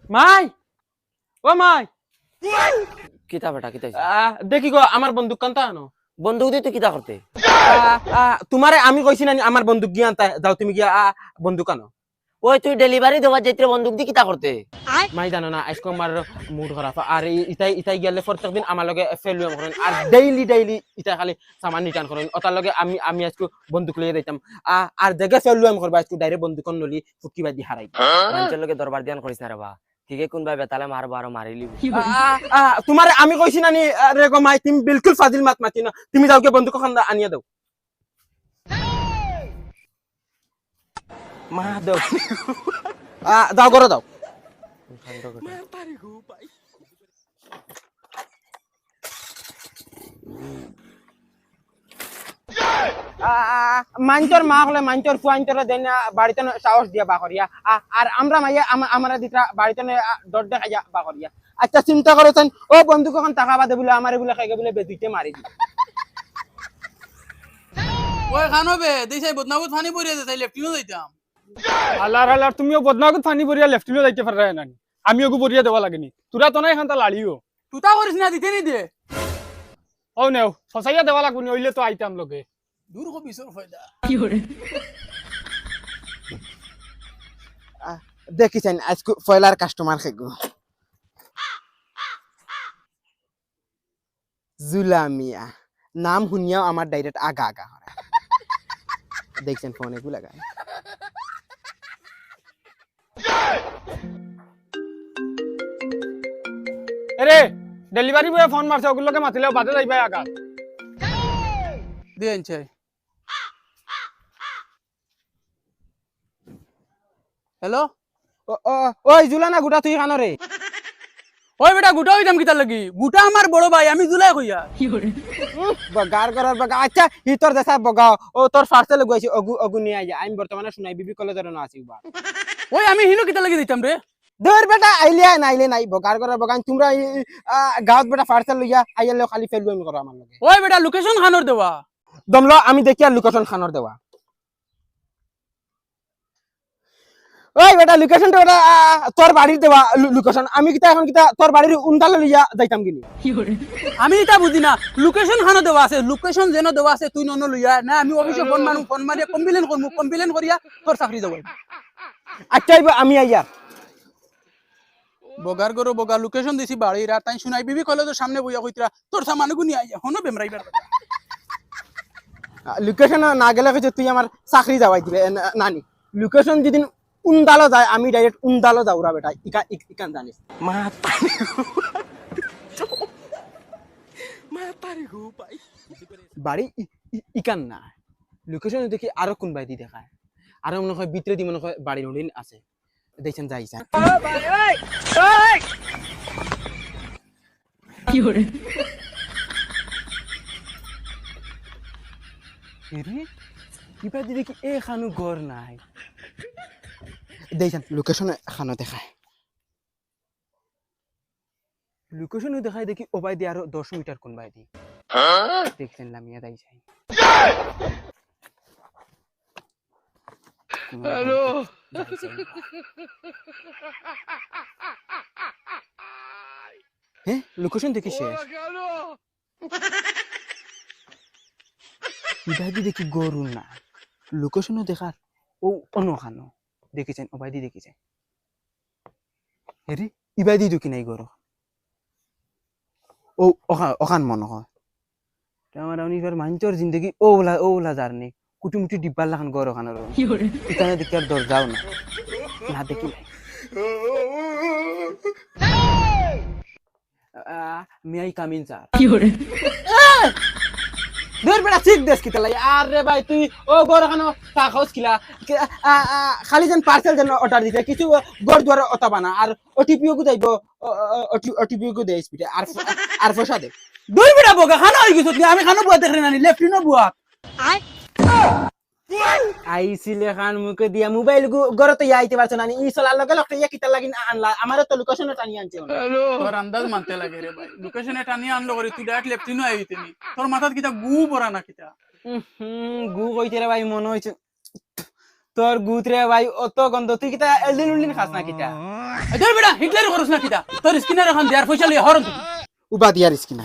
মাই ও মাই কিতা বেটা কিতা দেখি গো আমার বন্দুক কান্তা আনো বন্দুক দিয়ে তুই কিতা করতে তোমারে আমি কইছি না আমার বন্দুক গিয়া আনতা যাও তুমি গিয়া বন্দুক আনো ওই তুই ডেলিভারি দেওয়া যাইতে বন্দুক দিয়ে কিতা করতে মাই জানো না আজকে আমার মুড খারাপ আর ইতাই ইতাই গেলে প্রত্যেকদিন আমার লগে ফেলুয়াম করেন আর ডেইলি ইতাই খালি সামান রিটার্ন করেন ওটার লগে আমি আজকে বন্দুক লইয়া যাইতাম আর জায়গা ফেলুয়াম করবা আজকে ডাইরেক্ট বন্দুক নলি ফুকি বাদি হারাই মানুষের লগে দরবার দিয়ান করিস না রে বা ঠিক কোনবা বেতালে মারবো আর মারিলি তোমারে আমি কইছি না নি রে গো মাই তুমি বিলকুল ফাজিল মাত মাতি না তুমি যাও কে বন্দুক খান আনিয়া দাও মা দাও দাও করে দাও মাঞ্চর মা হলে মাঞ্চর ফুয়াঞ্চর দেন বাড়িতে সাহস দিয়া বাকরিয়া আর আমরা মাইয়া আমরা দিতা বাড়িতে দরজা খাইয়া বাকরিয়া আচ্ছা চিন্তা করেছেন ও বন্ধু কখন টাকা বাদে বলে আমার বলে খাইগে বলে বেদিতে মারি দি ওই খানবে দেশাই বদনাবত পানি পড়িয়ে দেয় লেফটিনো যাইতাম আল্লাহ তুমিও বদনাগত পানি ভরিয়া লেফটিনো যাইতে পারা না আমিও গো ভরিয়া দেওয়া লাগেনি তোরা তো নাই খান্তা লাড়িও তুতা করিস না দিতে নি দে ও নেও ফসাইয়া দেওয়া লাগবো নি হইলে তো আইতাম লগে দূর হো বিসর ফায়দা দেখিছেন আজকে ফয়লার কাস্টমার খেগো জুলামিয়া নাম শুনিয়াও আমার ডাইরেক্ট আগা আগা হয় দেখছেন ফোনে গুলা গায় এরে ডেলিভারি বয় ফোন মারছে ওগুলোকে মাতিলেও বাদে যাইবা আগা দিয়ে আনছে হ্যালো ওই জুলানা গুটা তুই কানো রে ওই বেটা গুটা হইতাম কিতার লাগি গুটা আমার বড় ভাই আমি জুলাই কইয়া বগার করার বগা আচ্ছা হি তোর দেশা বগা ও তোর পার্সেল গইছি অগু নিয়ে আইয়া আমি বর্তমানে শুনাই বিবি কলেজের না আছি বা ওই আমি হিনো কিতার লাগি দিতাম রে দূর বেটা আইলে নাই বগার করার বগা তোমরা গাঁত বেটা পার্সেল লইয়া আইলে খালি ফেলবো আমি করো আমার লগে ওই বেটা লোকেশন খানোর দেওয়া দমলো আমি দেখি আর লোকেশন খানোর দেওয়া ওই বেটা লোকেশনটা ওটা তোর বাড়ির দেওয়া লোকেশন আমি কিতা এখন কিতা তোর বাড়ির উন্দালে লইয়া যাইতাম কিনি আমি এটা বুঝি না লোকেশন খানো দেওয়া আছে লোকেশন যেন দেওয়া আছে তুই নন লইয়া না আমি অফিসে ফোন মারিয়া কমপ্লেন করিয়া তোর চাকরি দেব আচ্ছা আমি আইয়া বগার গরো বগা লোকেশন দিছি বাড়ির আর তাই শুনাই বিবি কলেজের সামনে বইয়া কইতরা তোর সামানগু নিয়ে আইয়া হনো বেমরাইবার লোকেশন না গেলে কিছু তুই আমার চাকরি যাওয়াই দিবে নানি লোকেশন যেদিন উন্দালো যায় আমি ডাইরেক্ট উন্দালো যাওরা বেটা ইকান জানিস বাড়ি ইকান না লোকেশন দেখি আরো কোন বাইদি দেখায় আরো মনে হয় ভিতরে দি মনে হয় বাড়ির উড়িন আছে দেখছেন যাইছেন কিবা দি দেখি এখানো ঘর নাই দেখছেন লোকেশন এখানো দেখায় লোকেশনও দেখায় দেখি ওবাই দি আরো 10 মিটার কোন বাই দি দেখছেন লামিয়া দাই যাই হ্যালো হ্যাঁ লোকেশন দেখি শেষ ইবাদি দেখি গরু না লোকেশনও দেখার ও অনখানো দেখেছেন ওবাইদি দেখেছেন হেরি ইবাদি দেখি নাই গরু ও ওখান মনে হয় আমার অনিবার মাঞ্চর জিন্দগি ওলা জার্নি কুটুমুটি ডিব্বার লাখান গরু খানোর এখানে দেখি আর দরজাও না দেখি নাই may I come in sir দূর বেটা ঠিক দেশ কিতা লাই আরে ভাই তুই ও গরু খানো কাগজ কিলা খালি যেন পার্সেল যেন অর্ডার দিতে কিছু গড় দুয়ার অতা বানা আর ওটিপিও কো যাইব ওটিপিও কো দেই স্পিডে আর পয়সা দে দুই বেটা বগা খানো হই গেছ আমি খানো বুয়া দেখরে নানি লেফটিনো বুয়া আইছিলে খান মুকে দিয়া মোবাইল গরতে আইতে পারছ না ই চলার লগে লগে ইয়া কিতা লাগিন আনলা আমারও তো লোকেশন টানি আনছে তোর আন্দাজ মানতে লাগে রে ভাই লোকেশন টানি আনলো করে তুই ডাইরেক্ট লেফটিনো আইতিনি তোর মাথাত কিটা গু পড়া না কিটা গু কইতে রে ভাই মনে হইছে তোর গুত রে ভাই অত গন্ধ তুই কিতা এলদিন উলদিন খাস না কিতা এদের বেটা হিটলার করছ না কিতা তোর স্কিনার এখন দেয়ার পয়সা লই হরন উবা দিয়ার স্কিন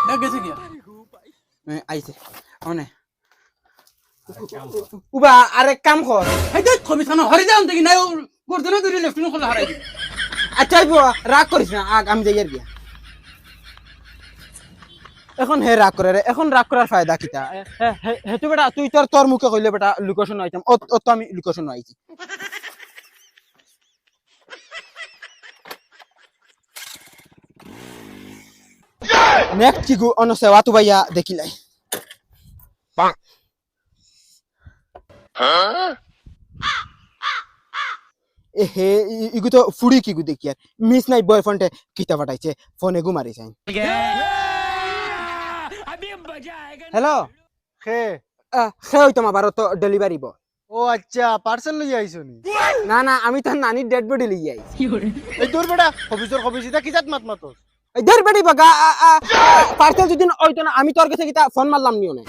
দেখ গেছে কি আইছে অনে উবা আরে কাম কর হেদে খবি থানো হরি যাও দেখি নাই গর্দন ধরে লেফট নো খোলা হারাই আচ্ছা রাগ করিস না আমি যাইয়ার গিয়া এখন হে রাগ করে রে এখন রাগ করার ফায়দা কিতা হেতু বেটা তুই তোর মুখে কইলে বেটা লোকেশন আইতাম ও তো আমি লোকেশন আইছি নেক্সট চিগু অন সেবা তু ভাইয়া দেখিলাই হে ইগু তো ফুড়ি কিগু দেখি আর মিস নাই বয়ফ্রেন্ডে কিতা পাঠাইছে ফোনে গু মারিছে হ্যালো খে সে হইতো আমার তো ডেলিভারি বয় ও আচ্ছা পার্সেল লই আইছো নি না না আমি তো নানির ডেড বডি লই আইছি এই দূর বেটা অফিসর অফিসিটা কি জাত মাত মাতো ডেড বডি বাগা পার্সেল যদি হইতো না আমি তোর কাছে কিতা ফোন মারলাম নিও না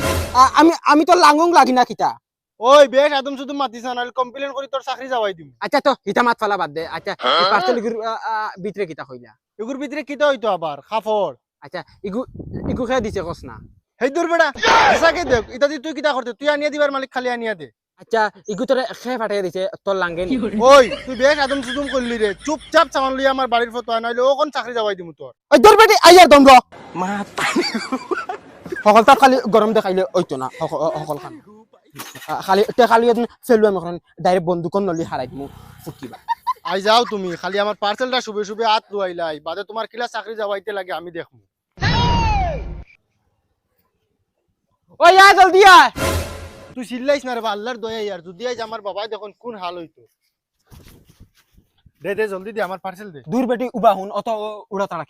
আমি তো লাঙ্গং লাগি না কিতা ওই বেশ আদম শুধু মাতিছ না কমপ্লেইন করি তোর চাকরি যাওয়াই দিম আচ্ছা তো হিতা মাত ফালা বাদ দে আচ্ছা পার্সেল ভিতরে কিতা কইলা এগুর ভিতরে কিটা হইতো আবার খাফর আচ্ছা ইগু ইগু খেয়ে দিছে কস না হেই দূর বেটা হিসাকে দেখ এটা তুই কিটা করতে তুই আনিয়া দিবার মালিক খালি আনিয়া দে আচ্ছা ইগু তোরে খেয়ে ফাটাই দিছে তোর লাঙ্গে নি ওই তুই বেশ আদম সুদুম করলি রে চুপচাপ চামান লই আমার বাড়ির ফটো আনাইলে ও কোন চাকরি যাওয়াই দিমু তোর ওই দূর বেটি আইয়ার দম র সকল তো খালি গরম দেখাইলে হইতো না সকল খান খালি তে খালি ফেলু আমি এখন ডাইরেক্ট বন্দুকন নলি হারাই দিমু ফুকিবা আই যাও তুমি খালি আমার পার্সেলটা শুবে শুবে হাত লুয়াইলাই বাদে তোমার কিলা চাকরি যাওয়াইতে লাগে আমি দেখমু ওই আয় জলদি আয় তুই চিল্লাইস না রে বা আল্লাহর দয়া ইয়ার যদি আজ আমার বাবাই দেখুন কোন হাল হইতো দে দে জলদি দে আমার পার্সেল দে দূর বেটি উবা হুন অত উড়া তাড়া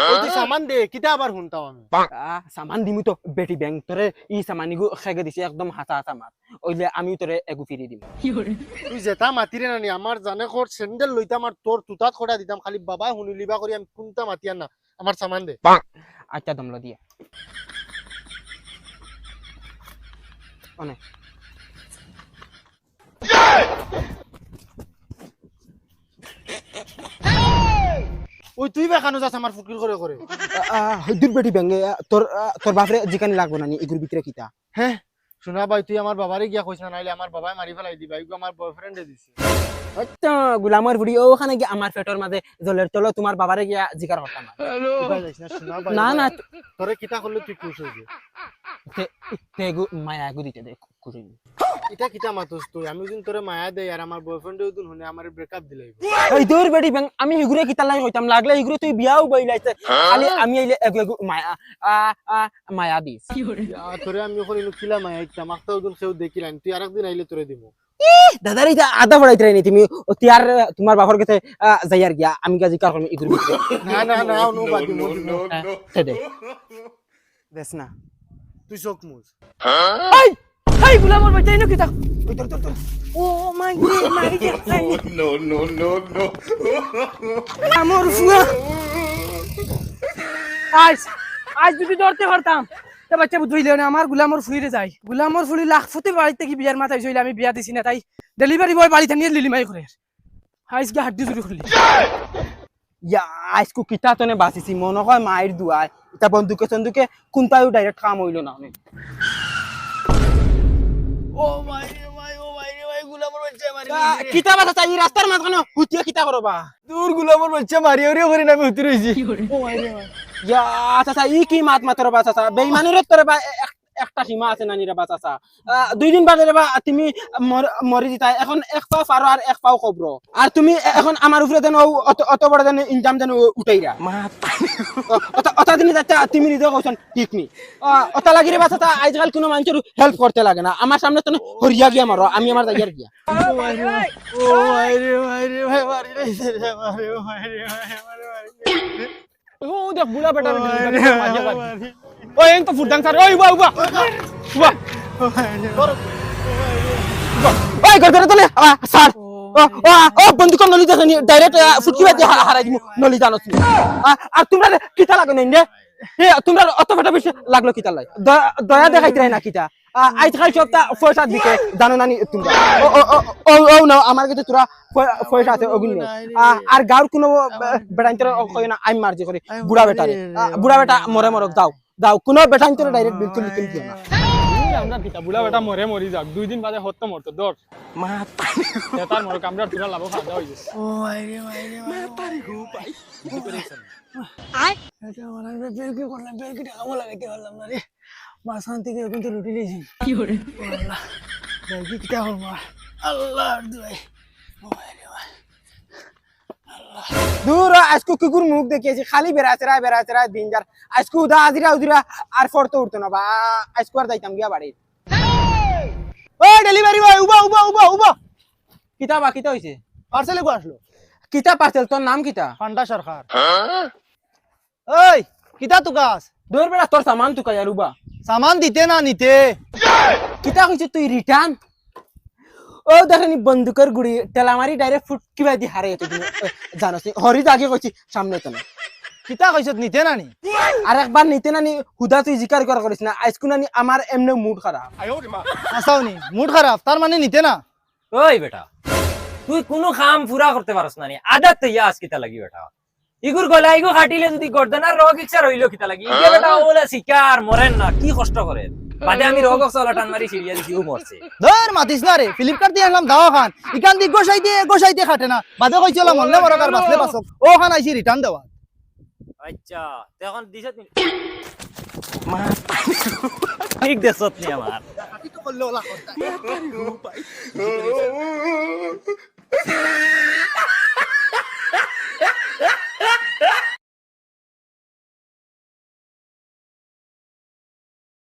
ওই তুই সামান দে কিটা আবার হুনতাও আমি সামান দিমু তো বেটি ব্যাংক তোরে ই সামানিগু খেগে দিছে একদম হাতা হাতা মাত ওইলে আমি তোরে এগু ফিরি দিম তুই যেতা মাতিরে নানি আমার জানে খোর স্যান্ডেল লইতাম আর তোর তুতাত খোড়া দিতাম খালি বাবাই হুনিলিবা করি আমি কোনটা মাতিয়ার না আমার সামান দে আচ্ছা দমলো দিয়া অনেক ওই তুই বেখানো যাস আমার ফুকির করে করে দূর বেটি ব্যাংক তোর বাপরে জিকানি লাগবো না নি এগুর ভিতরে কিতা হ্যাঁ শোনা ভাই তুই আমার বাবারে গিয়া কইছ না নাইলে আমার বাবাই মারি ফেলাই দিবা ইগো আমার বয়ফ্রেন্ডে দিছে আচ্ছা গুলামের বুড়ি ওখানে গিয়ে আমার পেটের মাঝে জলের তলো তোমার বাবারে গিয়া জিকার করতাম না না তোরে কিটা করলে তুই খুশ হইবি তেগু মায়া গু দিতে দে খুশি এটা কিটা মাতুস তুই আমি দিন তোরে মায়া দেই আর আমার বয়ফ্রেন্ডেও দিন হুনে আমার ব্রেকআপ দিলাই এই দূর বেটি ব্যাংক আমি হিগুরে কিতা লাই হইতাম লাগলে হিগুরে তুই বিয়াও বইলাইতে খালি আমি আইলে এগু এগু মায়া মায়া দিস তোরে আমি ওখানে কিলা মায়া ইতাম একটাও দিন কেউ দেখিলাম তুই আরেকদিন আইলে তোরে দিমু দাদার এটা আদা বড়াইতে রাইনি তুমি তিয়ার তোমার বাবার কাছে যাইয়ার গিয়া আমি গাজি কার করমি ইগুর ভিতরে না না না নো বাদি দে দেস না তুই চোখ মুছ এই এই গুলামর বাচ্চাই না কিতা ও মাই গড মারি দে no. আমার ফুয়া আজ আজ যদি ধরতে পারতাম তা বাচ্চা বুঝইলে না আমার গুলামর ফুইরে যায় গুলামর ফুলি লাখ ফুতে বাড়িতে কি বিয়ার মাথায় জইলে আমি বিয়া দিছি না তাই ডেলিভারি বয় বাড়িতে নিয়ে লিলিমাই করে আজ গা হাড্ডি জুড়ি খুললি ইয়া আজকু কিতা তনে বাসিছি মনে হয় মায়ের দুয়ায় এটা বন্দুকে সন্দুকে কোনটাও ডাইরেক্ট কাম হইলো না অনেক ও ভাই গুলামর বাচ্চা মারি কিতা বাতা চাই রাস্তার মাঝখানে হুতিয়া কিতা করবা দূর গুলামর বাচ্চা মারি ওরে করে আমি হতে রইছি ও ভাই রে ভাই ইয়া চাচা ই কি মাত মাতর বা চাচা বেইমানির তোর বা একটা সীমা আছে নানি রে বা চাচা 2 দিন বাদে রে বা তুমি মরি দিতা এখন এক পাও ফারো আর এক পাও কবর আর তুমি এখন আমার উপরে দেন অত বড় দেন ইনকাম দেন উঠাইরা অত দিন যাচ্ছা তুমি নিজে কইছন ঠিক নি অত লাগি রে বা চাচা আজকাল কোনো মানুষের হেল্প করতে লাগে না আমার সামনে তো হরিয়া গিয়া মারো আমি আমার যাইয়ার গিয়া ও ভাই রে ভাই মারি রইছে রে মারি ভাই রে ভাই ও দেখ বুলা বেটা ওই এন তো ফুটাং স্যার ওই উবা উবা উবা ওই গর তোলে স্যার ও বন্দুক নলি দেখেনি ডাইরেক্ট ফুটকি বাতি হারাই দিমু নলি জানো তুমি আর তোমরা কিতা লাগে নাই রে তোমরা অত ফটা বেশি লাগলো কিতা লাই দয়া দেখাইতে না কিতা আজকাল সবটা পয়সা দিতে জানো না তোমরা ও না আমার কাছে তোরা পয়সা আছে ওগুন আর গাঁর কোনো বেটাইন্তর কই না আমি মার্জি করি বুড়া বেটা মরে মরক দাও কোনো বেটাইন্তর ডাইরেক্ট বিলকুল দিও না আমরা কিতা বুলা বেটা মরে মরি যাক 2 দিন বাদে হত্য মরতো দর মা তার মরক আমরা তোরা লাভ খাওয়া হই গেছে ও আইরে মা পারি গো পাই এটা আমার বেলকি করলাম বেলকি টাকা লাগাইতে পারলাম না রে মাসান থেকে এখন তো লুটি লিয়েছি কি করে আল্লাহ বেলকি কিটা হল মা আল্লাহ দুই ও আইরে মা দূর আজকে কুকুর মুখ দেখিয়েছি খালি বেড়াতে রায় বিঞ্জার আজকে উদা আজিরা আর ফরতে উঠতো না বা আজকে আর যাইতাম গিয়া বাড়ি ও ডেলিভারি বয় উবা কিতা হইছে পার্সেলে কো আসলো কিতা পার্সেল তোর নাম কিতা পান্ডা সরকার ওই কিতা তুকাস দূর বেড়া তোর সামান তুকা ইয়ার উবা সামান দিতে না নিতে কিতা কইছে তুই রিটার্ন ও দেখেনি বন্দুকের গুড়ি তেলামারি ডাইরেক্ট ফুট কিবা দি হারে তো জানোস হরি আগে কইছি সামনে তো না কিতা কইছত নিতে না নি আর একবার নিতে নানি হুদা তুই জিকার করিস না আজকু নানি আমার এমনি মুড খারাপ আসাওনি মুড খারাপ তার মানে নিতে না ওই বেটা তুই কোনো কাম পুরা করতে পারস না নি আদত তো ইয়াস কিতা লাগি বেটা ইগুর গলা ইগু কাটিলে যদি গর্দনার রোগ ইচ্ছা রইলো কিতা লাগি ইগে বেটা ওলা শিকার মরেন না কি কষ্ট করে বাদে আমি রোগ চলা টান মারি সিরিয়া দিছি ও মরছে ধর মাতিস না রে ফ্লিপকার্ট দিয়ে আনলাম দাওয়া খান ইকান দি গোসাইতে খাটে না বাদে কইছিল মল্লে মরকার বাসলে বাসক ও খান আইছি রিটার্ন দেওয়া আচ্ছা তখন দিছত নি মা ঠিক দেছত নি আমার তো করলে ওলা করতা